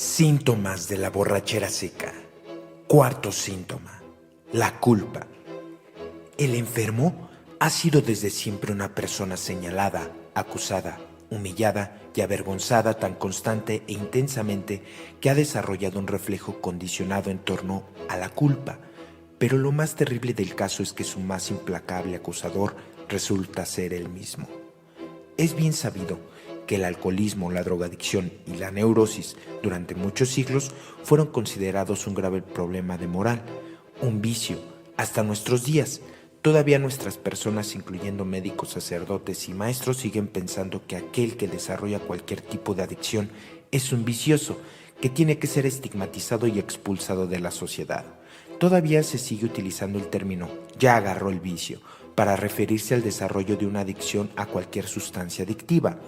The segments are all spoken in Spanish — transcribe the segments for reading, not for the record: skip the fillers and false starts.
Síntomas de la borrachera seca. Cuarto síntoma: la culpa. El enfermo ha sido desde siempre una persona señalada, acusada, humillada y avergonzada tan constante e intensamente que ha desarrollado un reflejo condicionado en torno a la culpa. Pero lo más terrible del caso es que su más implacable acusador resulta ser él mismo. Es bien sabido que el alcoholismo, la drogadicción y la neurosis durante muchos siglos fueron considerados un grave problema de moral, un vicio, hasta nuestros días. Todavía nuestras personas, incluyendo médicos, sacerdotes y maestros, siguen pensando que aquel que desarrolla cualquier tipo de adicción es un vicioso, que tiene que ser estigmatizado y expulsado de la sociedad. Todavía se sigue utilizando el término "ya agarró el vicio" para referirse al desarrollo de una adicción a cualquier sustancia adictiva.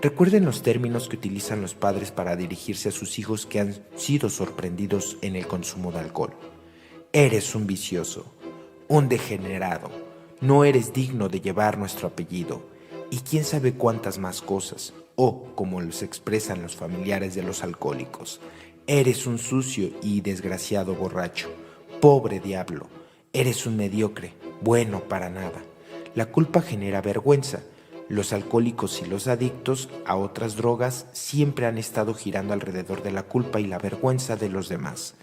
Recuerden los términos que utilizan los padres para dirigirse a sus hijos que han sido sorprendidos en el consumo de alcohol. Eres un vicioso, un degenerado, no eres digno de llevar nuestro apellido, y quién sabe cuántas más cosas, o como los expresan los familiares de los alcohólicos: eres un sucio y desgraciado borracho, pobre diablo, eres un mediocre, bueno para nada. La culpa genera vergüenza. Los alcohólicos y los adictos a otras drogas siempre han estado girando alrededor de la culpa y la vergüenza de los demás.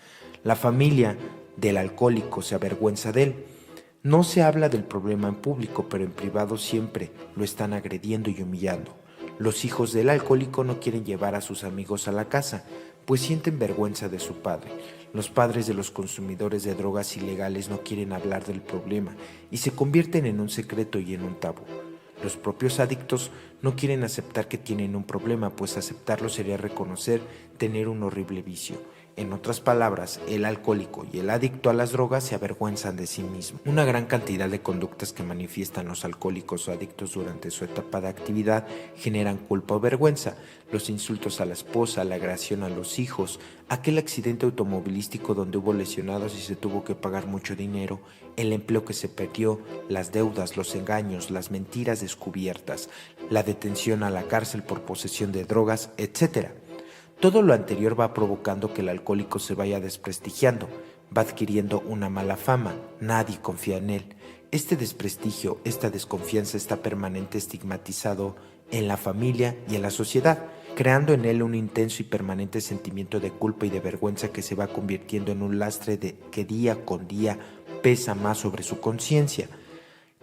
La familia del alcohólico se avergüenza de él. No se habla del problema en público, pero en privado siempre lo están agrediendo y humillando. Los hijos del alcohólico no quieren llevar a sus amigos a la casa, pues sienten vergüenza de su padre. Los padres de los consumidores de drogas ilegales no quieren hablar del problema y se convierten en un secreto y en un tabú. Los propios adictos no quieren aceptar que tienen un problema, pues aceptarlo sería reconocer tener un horrible vicio. En otras palabras, el alcohólico y el adicto a las drogas se avergüenzan de sí mismo. Una gran cantidad de conductas que manifiestan los alcohólicos o adictos durante su etapa de actividad generan culpa o vergüenza. Los insultos a la esposa, la agresión a los hijos, aquel accidente automovilístico donde hubo lesionados y se tuvo que pagar mucho dinero, el empleo que se perdió, las deudas, los engaños, las mentiras descubiertas, la detención a la cárcel por posesión de drogas, etc. Todo lo anterior va provocando que el alcohólico se vaya desprestigiando, va adquiriendo una mala fama, nadie confía en él. Este desprestigio, esta desconfianza está permanente estigmatizado en la familia y en la sociedad, creando en él un intenso y permanente sentimiento de culpa y de vergüenza que se va convirtiendo en un lastre que día con día pesa más sobre su conciencia.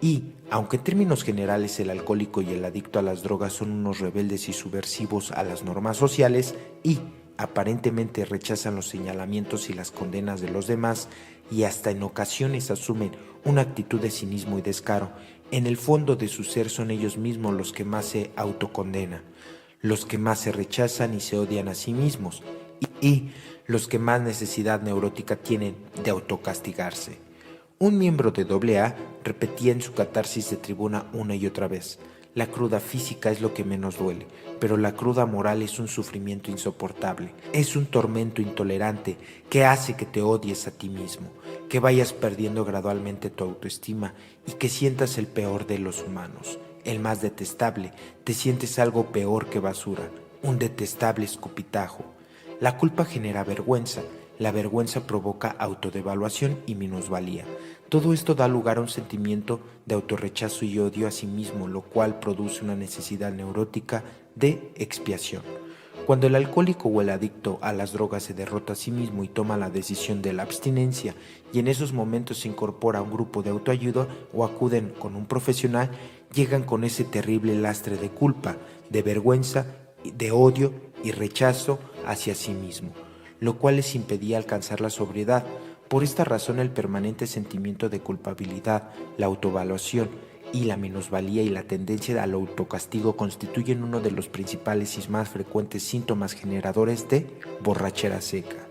Y, aunque en términos generales el alcohólico y el adicto a las drogas son unos rebeldes y subversivos a las normas sociales y aparentemente rechazan los señalamientos y las condenas de los demás y hasta en ocasiones asumen una actitud de cinismo y descaro, en el fondo de su ser son ellos mismos los que más se autocondenan, los que más se rechazan y se odian a sí mismos y los que más necesidad neurótica tienen de autocastigarse. Un miembro de AA repetía en su catarsis de tribuna una y otra vez: la cruda física es lo que menos duele, pero la cruda moral es un sufrimiento insoportable, es un tormento intolerante que hace que te odies a ti mismo, que vayas perdiendo gradualmente tu autoestima y que sientas el peor de los humanos, el más detestable, te sientes algo peor que basura, un detestable escupitajo. La culpa genera vergüenza. La vergüenza provoca autodevaluación y minusvalía. Todo esto da lugar a un sentimiento de autorrechazo y odio a sí mismo, lo cual produce una necesidad neurótica de expiación. Cuando el alcohólico o el adicto a las drogas se derrota a sí mismo y toma la decisión de la abstinencia, y en esos momentos se incorpora a un grupo de autoayuda o acuden con un profesional, llegan con ese terrible lastre de culpa, de vergüenza, de odio y rechazo hacia sí mismo, lo cual les impedía alcanzar la sobriedad. Por esta razón, el permanente sentimiento de culpabilidad, la autoevaluación y la minusvalía y la tendencia al autocastigo constituyen uno de los principales y más frecuentes síntomas generadores de borrachera seca.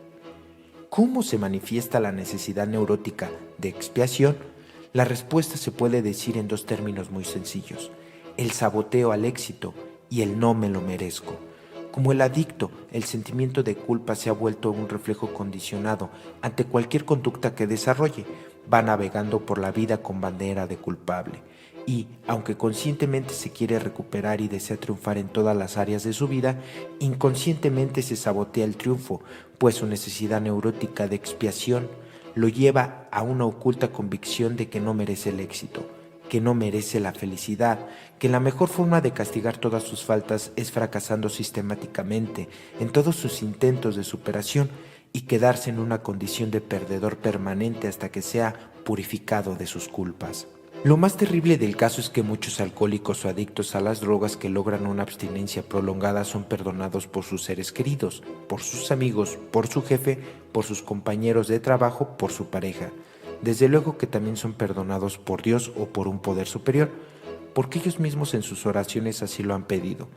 ¿Cómo se manifiesta la necesidad neurótica de expiación? La respuesta se puede decir en dos términos muy sencillos: el saboteo al éxito y el no me lo merezco. Como el adicto, el sentimiento de culpa se ha vuelto un reflejo condicionado ante cualquier conducta que desarrolle. va navegando por la vida con bandera de culpable. Y, aunque conscientemente se quiere recuperar y desea triunfar en todas las áreas de su vida, inconscientemente se sabotea el triunfo, pues su necesidad neurótica de expiación lo lleva a una oculta convicción de que no merece el éxito, que no merece la felicidad, que la mejor forma de castigar todas sus faltas es fracasando sistemáticamente en todos sus intentos de superación y quedarse en una condición de perdedor permanente hasta que sea purificado de sus culpas. Lo más terrible del caso es que muchos alcohólicos o adictos a las drogas que logran una abstinencia prolongada son perdonados por sus seres queridos, por sus amigos, por su jefe, por sus compañeros de trabajo, por su pareja. Desde luego que también son perdonados por Dios o por un poder superior, porque ellos mismos en sus oraciones así lo han pedido,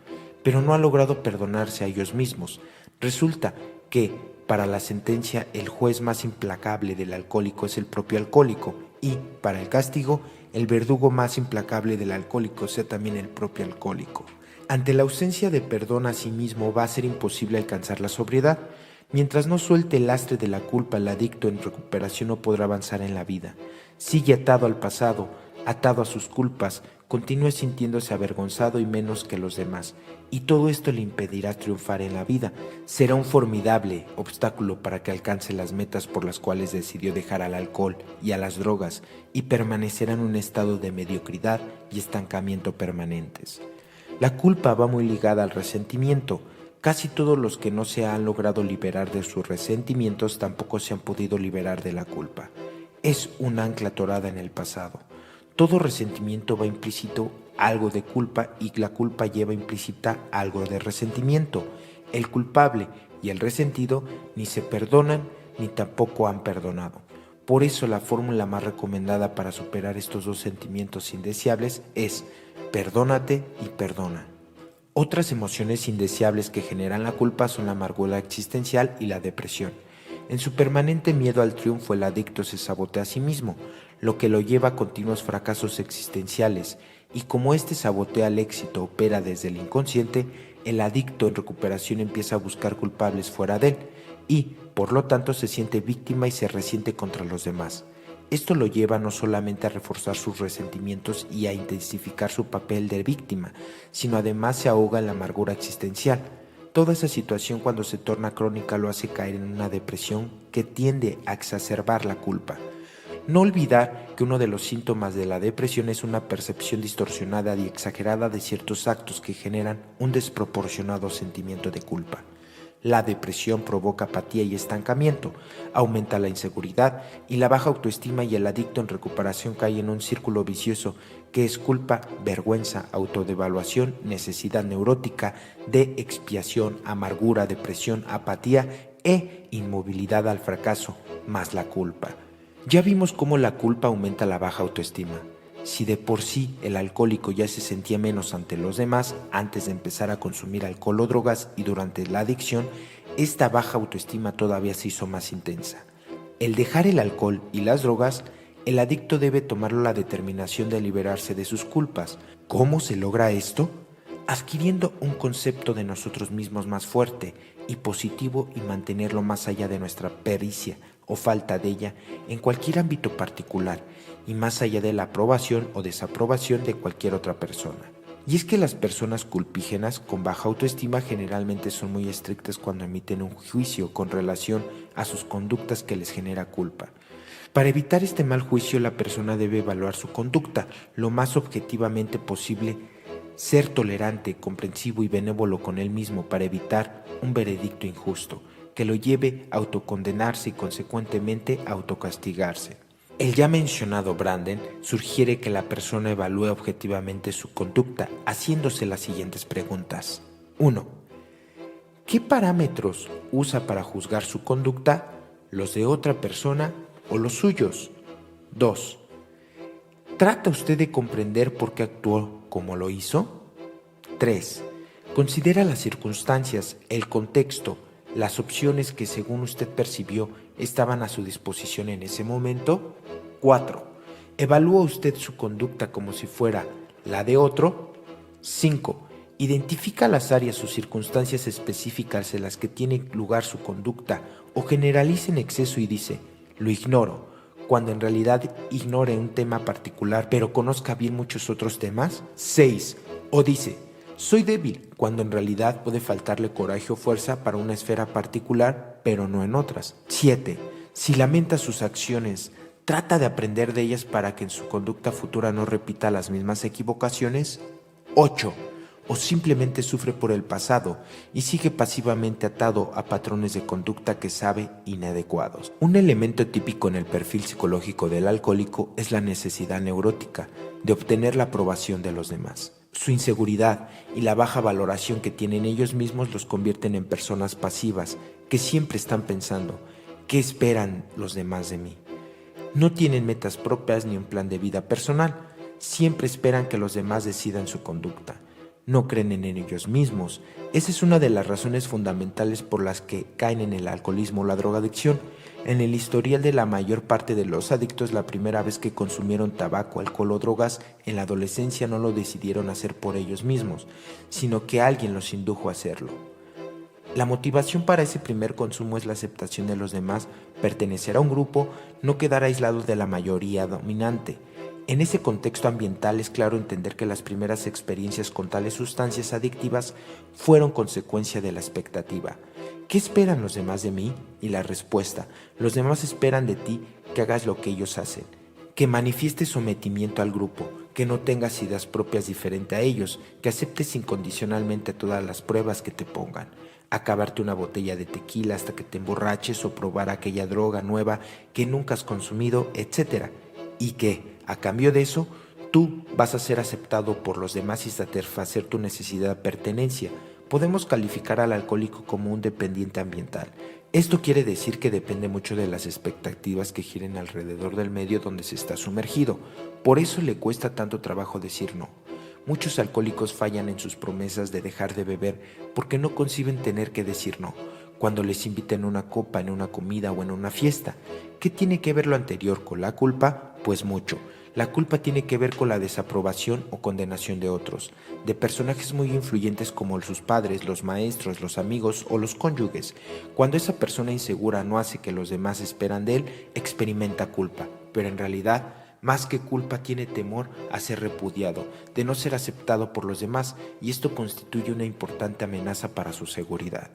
pero no han logrado perdonarse a ellos mismos. Resulta que, para la sentencia, el juez más implacable del alcohólico es el propio alcohólico y, para el castigo, el verdugo más implacable del alcohólico sea también el propio alcohólico. Ante la ausencia de perdón a sí mismo va a ser imposible alcanzar la sobriedad. Mientras no suelte el lastre de la culpa, el adicto en recuperación no podrá avanzar en la vida. Sigue atado al pasado, atado a sus culpas, continúa sintiéndose avergonzado y menos que los demás, y todo esto le impedirá triunfar en la vida. Será un formidable obstáculo para que alcance las metas por las cuales decidió dejar al alcohol y a las drogas, y permanecerá en un estado de mediocridad y estancamiento permanentes. La culpa va muy ligada al resentimiento. Casi todos los que no se han logrado liberar de sus resentimientos tampoco se han podido liberar de la culpa. Es un ancla atorada en el pasado. Todo resentimiento va implícito algo de culpa y la culpa lleva implícita algo de resentimiento. El culpable y el resentido ni se perdonan ni tampoco han perdonado. Por eso la fórmula más recomendada para superar estos dos sentimientos indeseables es perdónate y perdona. Otras emociones indeseables que generan la culpa son la amargura existencial y la depresión. En su permanente miedo al triunfo, el adicto se sabotea a sí mismo, lo que lo lleva a continuos fracasos existenciales, y como este sabotea al éxito opera desde el inconsciente, el adicto en recuperación empieza a buscar culpables fuera de él, y, por lo tanto, se siente víctima y se resiente contra los demás. Esto lo lleva no solamente a reforzar sus resentimientos y a intensificar su papel de víctima, sino además se ahoga en la amargura existencial. Toda esa situación, cuando se torna crónica, lo hace caer en una depresión que tiende a exacerbar la culpa. No olvidar que uno de los síntomas de la depresión es una percepción distorsionada y exagerada de ciertos actos que generan un desproporcionado sentimiento de culpa. La depresión provoca apatía y estancamiento, aumenta la inseguridad y la baja autoestima, y el adicto en recuperación cae en un círculo vicioso que es culpa, vergüenza, autodevaluación, necesidad neurótica de expiación, amargura, depresión, apatía e inmovilidad al fracaso, más la culpa. Ya vimos cómo la culpa aumenta la baja autoestima. Si de por sí el alcohólico ya se sentía menos ante los demás antes de empezar a consumir alcohol o drogas, y durante la adicción, esta baja autoestima todavía se hizo más intensa. El dejar el alcohol y las drogas, el adicto debe tomar la determinación de liberarse de sus culpas. ¿Cómo se logra esto? Adquiriendo un concepto de nosotros mismos más fuerte y positivo, y mantenerlo más allá de nuestra pericia o falta de ella en cualquier ámbito particular, y más allá de la aprobación o desaprobación de cualquier otra persona. Y es que las personas culpígenas con baja autoestima generalmente son muy estrictas cuando emiten un juicio con relación a sus conductas que les genera culpa. Para evitar este mal juicio, la persona debe evaluar su conducta lo más objetivamente posible, ser tolerante, comprensivo y benévolo con él mismo para evitar un veredicto injusto que lo lleve a autocondenarse y consecuentemente a autocastigarse. El ya mencionado Branden sugiere que la persona evalúe objetivamente su conducta haciéndose las siguientes preguntas. 1. ¿Qué parámetros usa para juzgar su conducta? ¿Los de otra persona o los suyos? 2. ¿Trata usted de comprender por qué actuó como lo hizo? 3. Considera las circunstancias, el contexto, las opciones que según usted percibió estaban a su disposición en ese momento. 4. ¿Evalúa usted su conducta como si fuera la de otro? 5. Identifica las áreas o circunstancias específicas en las que tiene lugar su conducta o generaliza en exceso y dice, lo ignoro, cuando en realidad ignore un tema particular pero conozca bien muchos otros temas? 6. O dice, soy débil, cuando en realidad puede faltarle coraje o fuerza para una esfera particular pero no en otras. 7. Si lamenta sus acciones, trata de aprender de ellas para que en su conducta futura no repita las mismas equivocaciones. 8. O simplemente sufre por el pasado y sigue pasivamente atado a patrones de conducta que sabe inadecuados. Un elemento típico en el perfil psicológico del alcohólico es la necesidad neurótica de obtener la aprobación de los demás. Su inseguridad y la baja valoración que tienen ellos mismos los convierten en personas pasivas que siempre están pensando, ¿qué esperan los demás de mí? No tienen metas propias ni un plan de vida personal, siempre esperan que los demás decidan su conducta. No creen en ellos mismos. Esa es una de las razones fundamentales por las que caen en el alcoholismo o la drogadicción. En el historial de la mayor parte de los adictos, la primera vez que consumieron tabaco, alcohol o drogas en la adolescencia no lo decidieron hacer por ellos mismos, sino que alguien los indujo a hacerlo. La motivación para ese primer consumo es la aceptación de los demás, pertenecer a un grupo, no quedar aislado de la mayoría dominante. En ese contexto ambiental es claro entender que las primeras experiencias con tales sustancias adictivas fueron consecuencia de la expectativa. ¿Qué esperan los demás de mí? Y la respuesta, los demás esperan de ti que hagas lo que ellos hacen, que manifiestes sometimiento al grupo, que no tengas ideas propias diferentes a ellos, que aceptes incondicionalmente todas las pruebas que te pongan, acabarte una botella de tequila hasta que te emborraches o probar aquella droga nueva que nunca has consumido, etc. Y que, a cambio de eso, tú vas a ser aceptado por los demás y satisfacer tu necesidad de pertenencia. Podemos calificar al alcohólico como un dependiente ambiental. Esto quiere decir que depende mucho de las expectativas que giren alrededor del medio donde se está sumergido. Por eso le cuesta tanto trabajo decir no. Muchos alcohólicos fallan en sus promesas de dejar de beber porque no conciben tener que decir no cuando les inviten una copa, en una comida o en una fiesta. ¿Qué tiene que ver lo anterior con la culpa? Pues mucho. La culpa tiene que ver con la desaprobación o condenación de otros, de personajes muy influyentes como sus padres, los maestros, los amigos o los cónyuges. Cuando esa persona insegura no hace que los demás esperan de él, experimenta culpa, pero en realidad, más que culpa, tiene temor a ser repudiado, de no ser aceptado por los demás, y esto constituye una importante amenaza para su seguridad.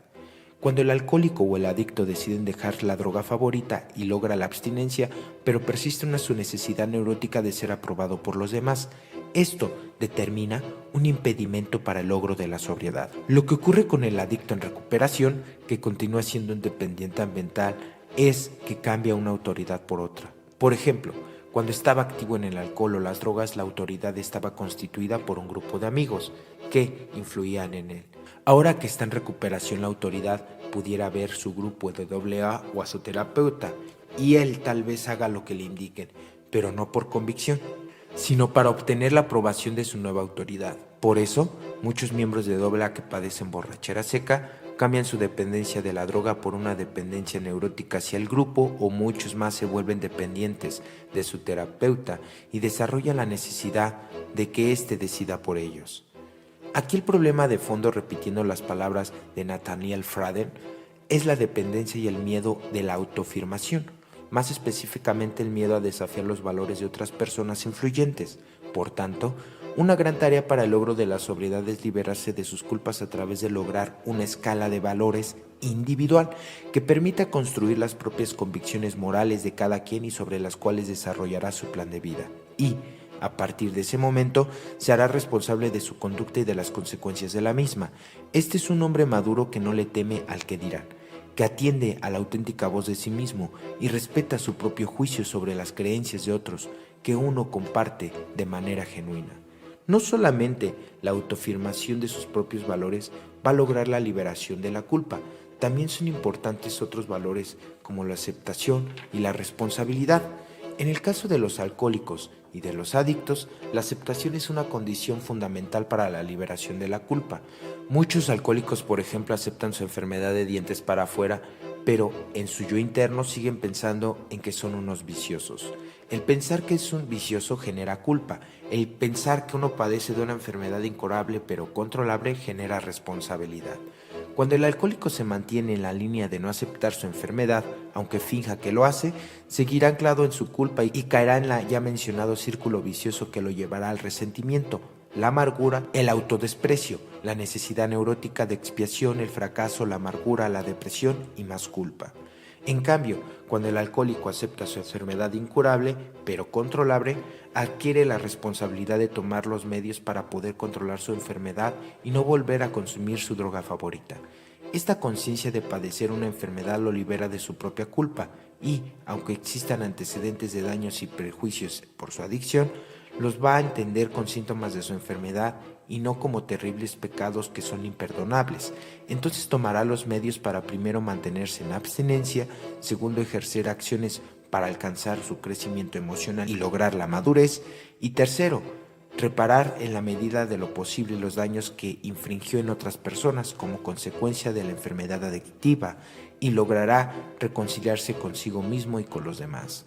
Cuando el alcohólico o el adicto deciden dejar la droga favorita y logra la abstinencia, pero persiste en su necesidad neurótica de ser aprobado por los demás, esto determina un impedimento para el logro de la sobriedad. Lo que ocurre con el adicto en recuperación, que continúa siendo un dependiente ambiental, es que cambia una autoridad por otra. Por ejemplo, cuando estaba activo en el alcohol o las drogas, la autoridad estaba constituida por un grupo de amigos que influían en él. Ahora que está en recuperación, la autoridad pudiera ver su grupo de AA o a su terapeuta y él tal vez haga lo que le indiquen, pero no por convicción, sino para obtener la aprobación de su nueva autoridad. Por eso, muchos miembros de AA que padecen borrachera seca cambian su dependencia de la droga por una dependencia neurótica hacia el grupo, o muchos más se vuelven dependientes de su terapeuta y desarrollan la necesidad de que éste decida por ellos. Aquí el problema de fondo, repitiendo las palabras de Nathaniel Fraden, es la dependencia y el miedo de la autoafirmación, más específicamente el miedo a desafiar los valores de otras personas influyentes. Por tanto, una gran tarea para el logro de la sobriedad es liberarse de sus culpas a través de lograr una escala de valores individual que permita construir las propias convicciones morales de cada quien y sobre las cuales desarrollará su plan de vida. Y, a partir de ese momento, se hará responsable de su conducta y de las consecuencias de la misma. Este es un hombre maduro que no le teme al que dirán, que atiende a la auténtica voz de sí mismo y respeta su propio juicio sobre las creencias de otros que uno comparte de manera genuina. No solamente la autoafirmación de sus propios valores va a lograr la liberación de la culpa, también son importantes otros valores como la aceptación y la responsabilidad. En el caso de los alcohólicos y de los adictos, la aceptación es una condición fundamental para la liberación de la culpa. Muchos alcohólicos, por ejemplo, aceptan su enfermedad de dientes para afuera, pero en su yo interno siguen pensando en que son unos viciosos. El pensar que es un vicioso genera culpa. El pensar que uno padece de una enfermedad incurable pero controlable genera responsabilidad. Cuando el alcohólico se mantiene en la línea de no aceptar su enfermedad, aunque finja que lo hace, seguirá anclado en su culpa y caerá en la ya mencionado círculo vicioso que lo llevará al resentimiento, la amargura, el autodesprecio, la necesidad neurótica de expiación, el fracaso, la amargura, la depresión y más culpa. En cambio, cuando el alcohólico acepta su enfermedad incurable, pero controlable, adquiere la responsabilidad de tomar los medios para poder controlar su enfermedad y no volver a consumir su droga favorita. Esta conciencia de padecer una enfermedad lo libera de su propia culpa y, aunque existan antecedentes de daños y prejuicios por su adicción, los va a entender con síntomas de su enfermedad y no como terribles pecados que son imperdonables. Entonces tomará los medios para primero mantenerse en abstinencia, segundo ejercer acciones para alcanzar su crecimiento emocional y lograr la madurez, y tercero, reparar en la medida de lo posible los daños que infringió en otras personas como consecuencia de la enfermedad adictiva y logrará reconciliarse consigo mismo y con los demás.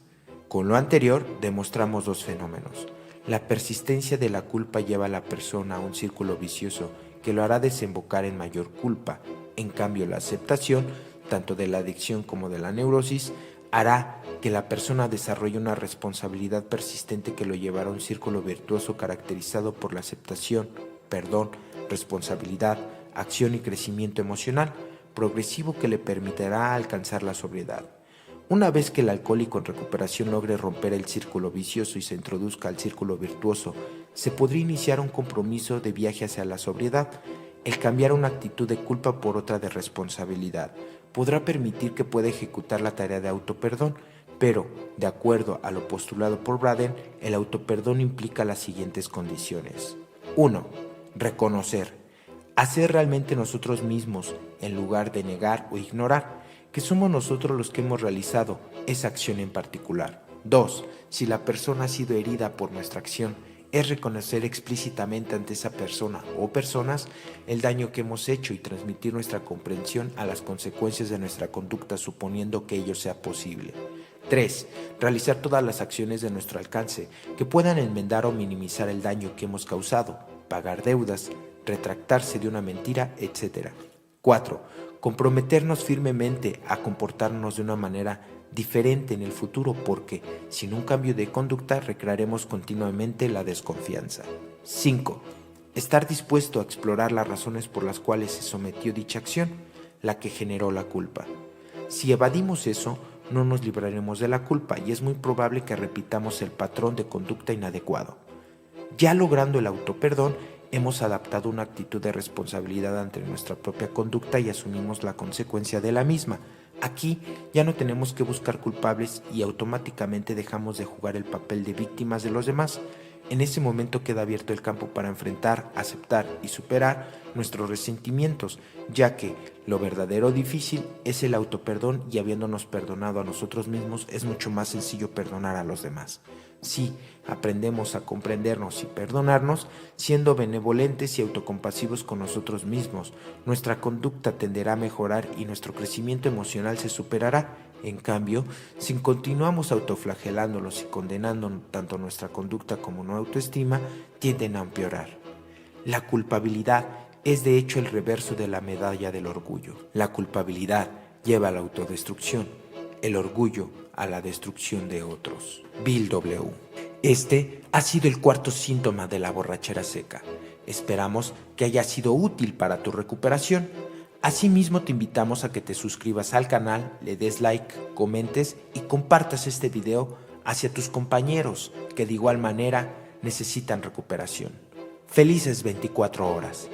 Con lo anterior demostramos dos fenómenos. La persistencia de la culpa lleva a la persona a un círculo vicioso que lo hará desembocar en mayor culpa. En cambio, la aceptación, tanto de la adicción como de la neurosis, hará que la persona desarrolle una responsabilidad persistente que lo llevará a un círculo virtuoso caracterizado por la aceptación, perdón, responsabilidad, acción y crecimiento emocional, progresivo que le permitirá alcanzar la sobriedad. Una vez que el alcohólico en recuperación logre romper el círculo vicioso y se introduzca al círculo virtuoso, se podría iniciar un compromiso de viaje hacia la sobriedad. El cambiar una actitud de culpa por otra de responsabilidad podrá permitir que pueda ejecutar la tarea de autoperdón, pero, de acuerdo a lo postulado por Braden, el autoperdón implica las siguientes condiciones. 1. Reconocer. Hacer realmente nosotros mismos, en lugar de negar o ignorar, que somos nosotros los que hemos realizado esa acción en particular. 2. Si la persona ha sido herida por nuestra acción, es reconocer explícitamente ante esa persona o personas el daño que hemos hecho y transmitir nuestra comprensión a las consecuencias de nuestra conducta suponiendo que ello sea posible. 3. Realizar todas las acciones de nuestro alcance que puedan enmendar o minimizar el daño que hemos causado, pagar deudas, retractarse de una mentira, etc. 4. Comprometernos firmemente a comportarnos de una manera diferente en el futuro porque, sin un cambio de conducta, recrearemos continuamente la desconfianza. 5. Estar dispuesto a explorar las razones por las cuales se sometió dicha acción, la que generó la culpa. Si evadimos eso, no nos libraremos de la culpa y es muy probable que repitamos el patrón de conducta inadecuado. Ya logrando el autoperdón, hemos adaptado una actitud de responsabilidad ante nuestra propia conducta y asumimos la consecuencia de la misma. Aquí ya no tenemos que buscar culpables y automáticamente dejamos de jugar el papel de víctimas de los demás. En ese momento queda abierto el campo para enfrentar, aceptar y superar nuestros resentimientos, ya que lo verdadero difícil es el autoperdón y habiéndonos perdonado a nosotros mismos es mucho más sencillo perdonar a los demás. Si aprendemos a comprendernos y perdonarnos, siendo benevolentes y autocompasivos con nosotros mismos, nuestra conducta tenderá a mejorar y nuestro crecimiento emocional se superará. En cambio, si continuamos autoflagelándonos y condenando tanto nuestra conducta como nuestra autoestima, tienden a empeorar. La culpabilidad es de hecho el reverso de la medalla del orgullo. La culpabilidad lleva a la autodestrucción, el orgullo a la destrucción de otros. Bill W. Este ha sido el cuarto síntoma de la borrachera seca. Esperamos que haya sido útil para tu recuperación. Asimismo, te invitamos a que te suscribas al canal, le des like, comentes y compartas este video hacia tus compañeros que de igual manera necesitan recuperación. Felices 24 horas.